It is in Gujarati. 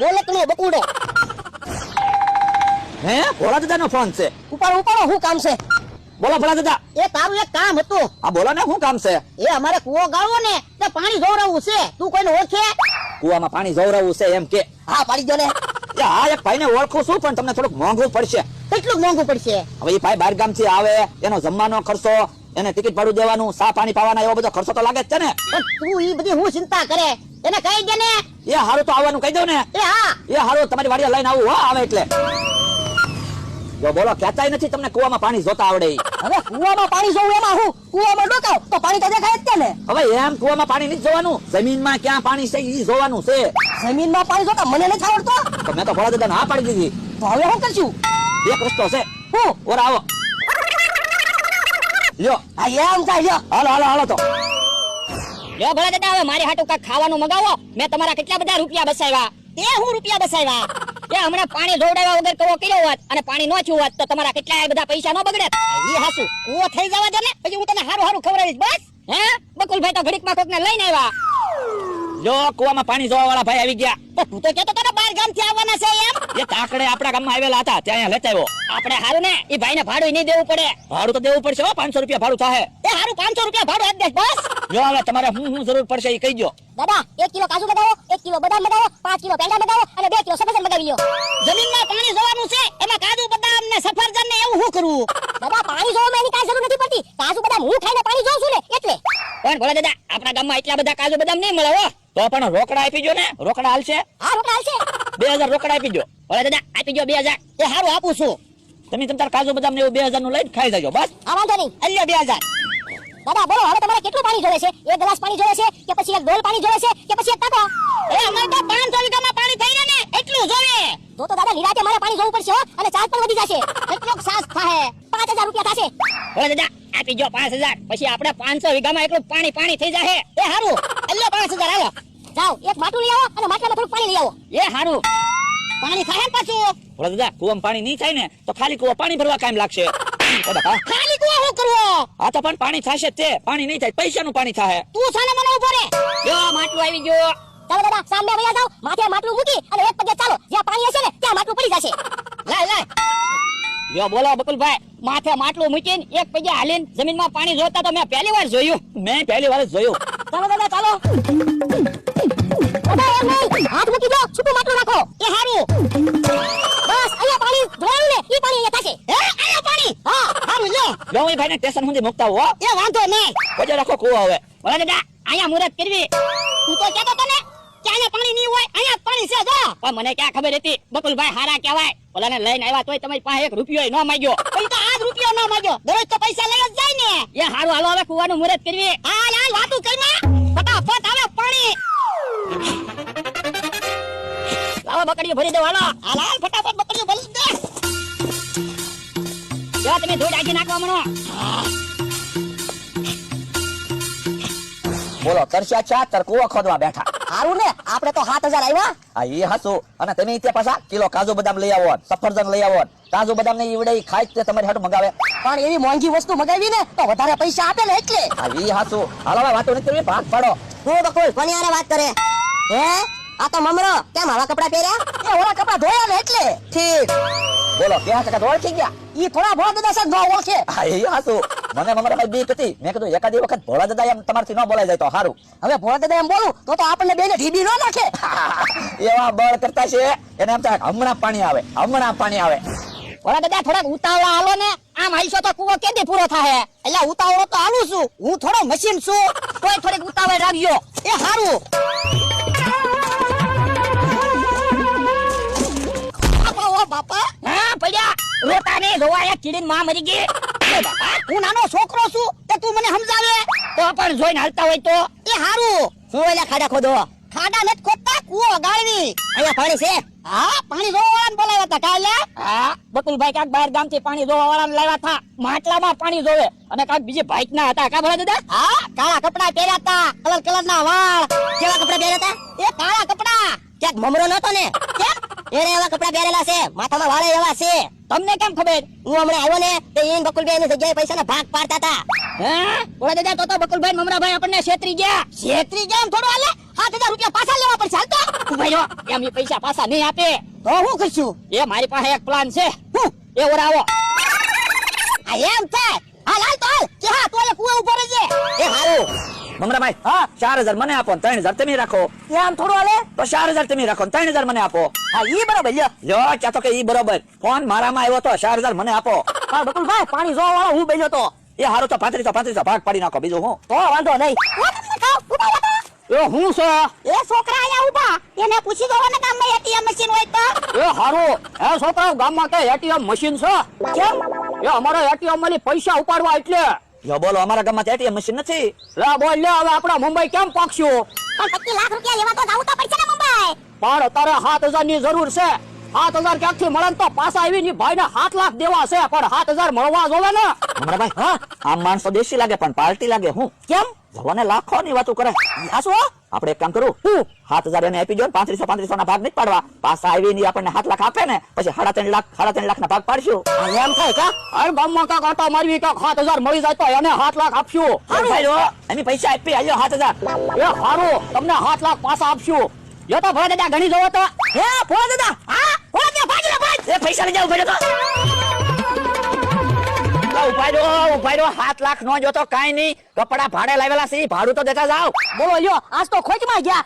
બોલકનો બકુડો. હે ભોળા દાદાનો ફોન છે. ઉપાડો ઉપાડો, શું કામ છે? બોલો ભોળા દાદા. એ તારું એક કામ હતું. આ બોલો ને શું કામ છે? એ અમારે કૂવો ગાળવો ને તે પાણી જોવરાવવું છે. તું કોઈને ઓળખે? કુવામાં પાણી જોવરાવવું છે એમ કે? હા પાડી દો ને. એ હા એક ભાઈને ઓળખું છું પણ તમને થોડુંક મોંઘું પડશે. કેટલું મોંઘું પડશે? હવે એ ભાઈ બહાર ગામથી આવે, એનો જમવાનો ખર્ચો, એને ટિકિટ ભાડું દેવાનું, સા પાણી પાવાના, એવો બધો ખર્ચો તો લાગે જ છે ને. પણ તું ઈ બધી હું ચિંતા કરે? એને કહી દે ને. એ હારું તો આવવાનું કહી દઉં ને. એ હા. એ હારું તમારી વાડીએ લઈને આવું હો આવે એટલે. જો બોલો કહેતાય નથી તમને કુવામાં પાણી જોતા આવડે ઈ. હવે કૂવામાં પાણી જોવું એમાં હું? કૂવામાં ડોકાવ તો પાણી તો દેખાય જ છે ને. હવે એમ કુવામાં પાણી નથી જોવાનું, જમીનમાં ક્યાં પાણી છે ઈ જોવાનું છે. જમીનમાં પાણી જોતા મને નથી આવડતો. તો મેં તો ભોળા દાદાને હા પાડી દીધી. તો હવે શું કરશું? એક રસ્તો છે. હું? ઓરા આવો. લ્યો આ એમ થાય લ્યો. હાલો હાલો હાલો તો. લ્યો ભોળા દાદા, હવે મારી હાટુ કાક ખાવાનું મગાવો. મેં તમારા કેટલા બધા રૂપિયા બસાવ્યા. એ હું રૂપિયા બસાવ્યા? એ હમણાં પાણી જોડાવ્યા વગર કવો કર્યો હોત અને પાણી નો થયું હોત તો તમારા કેટલા બધા પૈસા નો બગડે. ઈ હાસુ કૂવો થઈ જવા દે ને, પછી હું તને હારું હારું ખવડાવીશ બસ. હે બકુલભાઈ તો ઘડીકમાં કોકને લઈને આવ્યા. લ્યો કુવામાં પાણી જોવા વાળા ભાઈ આવી ગયા. તો તું તો કહેતો તને બહાર ગામથી આવવાના છે એમ. એ તાકડે આપણા ગામમાં આવેલા હતા, ત્યાં અહીંયા લેતા આવ્યો. આપણે હારું ને એ ભાઈને ભાડું નહીં દેવું પડે. ભાડું તો દેવું પડશે હો, 500 રૂપિયા ભાડું થાય. એ હારું 500 રૂપિયા ભાડું આપી દઈશ બસ. જો હવે તમારે હું જરૂર પડશે એ કહી દો. દાદા 1 કિલો કાજુ બતાવો, 1 કિલો બદામ બતાવો, 5 કિલો પેંડા બતાવો અને 2 કિલો સફરજન બતાવી લ્યો. જમીનમાં પાણી જોવાનું છે, એમાં કાજુ બદામ ને સફરજન ને એવું શું કરવું? દાદા પાણી જોવામાં એની કાંઈ જરૂર નથી પડતી. કાજુ બદામ હું ખાઈને પાણી જોઉં છું ને એટલે. પણ ભોળા દાદા, આપણા ગામમાં એટલા બધા કાજુ બદામ નહીં મળે હો. તો પણ રોકડા આપી દો ને, રોકડા હાલશે. હા રોકડા હાલશે. 2000 રોકડા આપી દો. ભોળા દાદા આપી દો 2000. એ હારું આપું છું. તમે તમ તાર કાજુ બદામ ને એવું 2000 નું લઈને ખાઈ જાજો બસ. હા વાંધો નહીં. અલ્યો 2000. દાદા બોલો હવે તમારે કેટલું પાણી જોઈએ છે? 1 ગ્લાસ પાણી જોઈએ છે કે પછી 1 ડોલ પાણી જોઈએ છે કે પછી 1 ટાંકો? એ અમારે તો 500 વીઘામાં પાણી થઈ ને એટલું જોઈએ. તો દાદા નિરાતે મારે પાણી જોવું પડશે હો, અને ચાર્જ પણ વધી જશે. કેટલોક સાસ થાય? 5000 રૂપિયા થશે. ભોળા દાદા આપી દો 5000. પછી આપણે 500 વીઘામાં એટલું પાણી થઈ જાહે. એ હારું અલ્યો 5000 હાલો. જાઓ એક માટલું લઈ આવો અને માટલામાં થોડું પાણી લઈ આવો. એ હારું. પાણી થાય ને પાછું. ભોળા દાદા કુવામાં પાણી નહીં થાય ને તો ખાલી કુવા પાણી ભરવા કામ લાગશે. ખાલી કુવા શું કરવો? આ તો પણ પાણી થશે તે, પાણી નહીં થાય પૈસાનું પાણી થાય. તું સાને મને ઉભો રે. લ્યો માટલું આવી ગયો. ચાલો દાદા સામે વયા જાઓ, માથે માટલું મૂકી અને એક પગે ચાલો, જ્યાં પાણી હશે ને ત્યાં માટલું પડી જશે. લાય લ્યો બોલો બકુલભાઈ, માથે માટલું મૂકીને એક પગે હાલીને જમીનમાં પાણી જોતા તો મેં પહેલી વાર જોયું. મેં પહેલી વાર જ જોયું. ચાલો દાદા ચાલો. દાદા એમ નહીં, હાથ મૂકી દો, છૂટું માટલું રાખો. એ હારું. બસ અહીંયા પાણી જોયું ને, ઈ પાણી અહીંયા થશે. હે અહીંયા પાણી? હા હારું લ્યો. લો એ ભાઈને સ્ટેશન સુધી મુકતા હો. એ વાંધો નહીં. વજે રાખો કુવો હવે. ભોળા દાદા અહીંયા મુહૂર્ત કરવી. તું તો કહેતો તને કે અહીંયા પાણી નહીં હોય, અહીંયા પાણી છે જો. પણ મને ક્યાં ખબર હતી બકુલભાઈ હારા કહેવાય. ઓલાને લઈને આવ્યા તોય તમારી પાસે 1 રૂપિયો ન માંગ્યો. પછી તો આજ રૂપિયો ન માંગ્યો, દરરોજ તો પૈસા લઈ જ જાય ને. એ હારું હાલો હવે કુવાનું મુહૂર્ત કરવી. હાલ હાલ વાતું કરમાં ફટાફટ આવે પાણી. લાવો બકડીઓ ભરી દો હાલો. હાલ હાલ ફટાફટ બકરીઓ ભરી દે. જો તમે ધૂળ આખી નાખવા મણો. બોલો તરસ્યા ચાતર કુવો ખોદવા બેઠા. હારું ને આપણે તો 7000 આવ્યા. આ એ હાસુ. અને તમે ત્યાં પાછા કિલો કાજુ બદામ લઈ આવો, સફરજન લઈ આવો. કાજુ બદામ ને ઈવડે ખાઈ તે તમારી હાટુ મગાવે. પણ એવી મોંઘી વસ્તુ મગાવી ને તો વધારે પૈસા આપે ને એટલે. આ એ હાસુ. હાલો હવે વાતો નથી કરવી, ભાગ પાડો. હું બકુલ કોની હારે વાત કરે? હે આ તો મમરો કેમ આવા કપડા પહેર્યા? એ ઓલા કપડા ધોયા ને એટલે. ઠીક. બોલો ક્યાં ટકા ઓળખી ગયા? ઈ થોડા ભોળા દાદા સાહેબ ન ઓળખે. હા એ હાસુ. મને મમરામાં બીક હતી. મેં કીધું એકાદી વખત ભોળા દાદા એમ તમારથી ન બોલાઈ જાય તો સારું. હવે ભોળા દાદા એમ બોલું તો આપણને બેને ઢીબી ન નાખે. એવા બળ કરતા છે એને એમ થાય હમણાં પાણી આવે, હમણાં પાણી આવે. ભોળા દાદા થોડાક ઉતાવળા હાલો ને, આમ આઈશો તો કૂવો કેદી પૂરો થાય? એટલે ઉતાવળો તો હાલું છું, હું થોડો મશીન છું, તોય થોડીક ઉતાવળ રાખજો. એ હારું. બાપા હા પડ્યા રોતા ને ધોવાયા કીડીને માં મરી ગઈ. એ બાપા હું નાનો છોકરો છું તે તું મને સમજાવે? તો પણ જોઈને હાલતા હોય તો. એ હારું. હું એલા ખાડા ખોદો. ખાડા નથી ખોદતા, કૂવો ગાળવી. અહીંયા પાણી છે? હા પાણી જોવાવાળાને બોલાવ્યા હતા કાલે. હા બકુલભાઈ કાક બહાર ગામથી પાણી જોવા વાળાને લાવ્યા હતા. માટલામાં પાણી જોવે અને કાક બીજે બાઈક ના હતા. કા ભોળા દાદા? હા કાળા કપડા પહેર્યા હતા, કલર કલર ના વાળ. કેવા કપડા પહેર્યા હતા? એ કાળા કપડા. ક્યાંક મમરો નતો ને? કેમ? એને એવા કપડા પહેરેલા છે, માથામાં વાળે એવા છે. તમને કેમ ખબર? હું હમણાં આવ્યો ને તે ઈન બકુલભાઈ ની જગ્યાએ પૈસાના ભાગ પાડતા હતા. હે ભોળા દાદા તો બકુલભાઈ મમરાભાઈ આપણને છેતરી ગયા. છેતરી ગયા એમ થોડું હાલે. 7,000 રૂપિયા પાછા લેવા પડશે હાલ તો. ઉભા રહ્યો, એમ ઈ પૈસા પાછા નહીં આપે. તો હું કરશું? એ મારી પાસે એક પ્લાન છે. હું? એ ઓરાવો. આ એમ થાય. હાલ હાલ તો હાલ કે હા તો એ કુએ ઉભો રહેજે. એ હારું મમરાભાઈ હા 4,000 મને આપો ને 3,000 તમે રાખો. એમ થોડું હાલે? તો 4,000 તમે રાખો ને 3,000 મને આપો. હા ઈ બરાબર લ્યો. લ્યો ક્યાં તો કે ઈ બરોબર. ફોન મારામાં આવ્યો તો 4,000 મને આપો. હા બકુલભાઈ પાણી જોવા વાળો હું બેઠો તો. એ હારું તો 3500 ભાગ પાડી નાખો બીજું હું. તો વાંધો નહીં. એ હું છે? એ છોકરા અહીંયા ઊભા એને પૂછી દો ને ગામમાં એટીએમ મશીન હોય તો. એ હારું, એ છોકરા ગામમાં કે એટીએમ મશીન છે? કેમ? એ અમારે એટીએમ માંથી પૈસા ઉપાડવા એટલે. લ્યો બોલો અમારા ગામમાં એટીએમ મશીન નથી. લે બોલ લે, હવે આપણે મુંબઈ કેમ પહોંચ્યું? પણ 25 લાખ રૂપિયા લેવા તો જાવું તો પડશે ને મુંબઈ. પણ તારે 7,000 ની જરૂર છે. 7,000 ક્યાંકથી મળે ને તો પાછા આવીને ભાઈ ને 7 લાખ દેવા છે, પણ 7,000 મળવા જોવે ને. મમરાભાઈ હા આમ માણસો દેશી લાગે પણ પાર્ટી લાગે હું. કેમ? જવાને લાખો ની વાતો કરે. આ શું? આપણે એક કામ કરું 7,000 એને આપી દો ને 3500 ના ભાગ નહીં પાડવા. પાછા આવીને આપણને 7 લાખ આપે ને પછી 3.5 લાખ ના ભાગ પાડશું. એમ થાય કા? અરે ગામમાં કાંક આટા મારવી કાંક 7,000 મળી જાય તો એને 7 લાખ આપશું. હારું ભાઈ લો એમ પૈસા આપી આયો 7,000. એ હારું, તમને 7 લાખ પાછા આપશું. જો તો ભોળા દાદા ઘણી જોવો તો. હે ભોળા દાદા હા ભોળા દાદા ભાગી લે ભાગ. એ પૈસા લઈ જાવ ભાઈ તો ઉપાય 7 લાખ નો જો તો કાઈ નહીં. કપડા ભાડે લાવેલા છે ઈ ભાડું તો દેતા જાવ. બોલો લ્યો આજ તો ખોટમાં ગયા.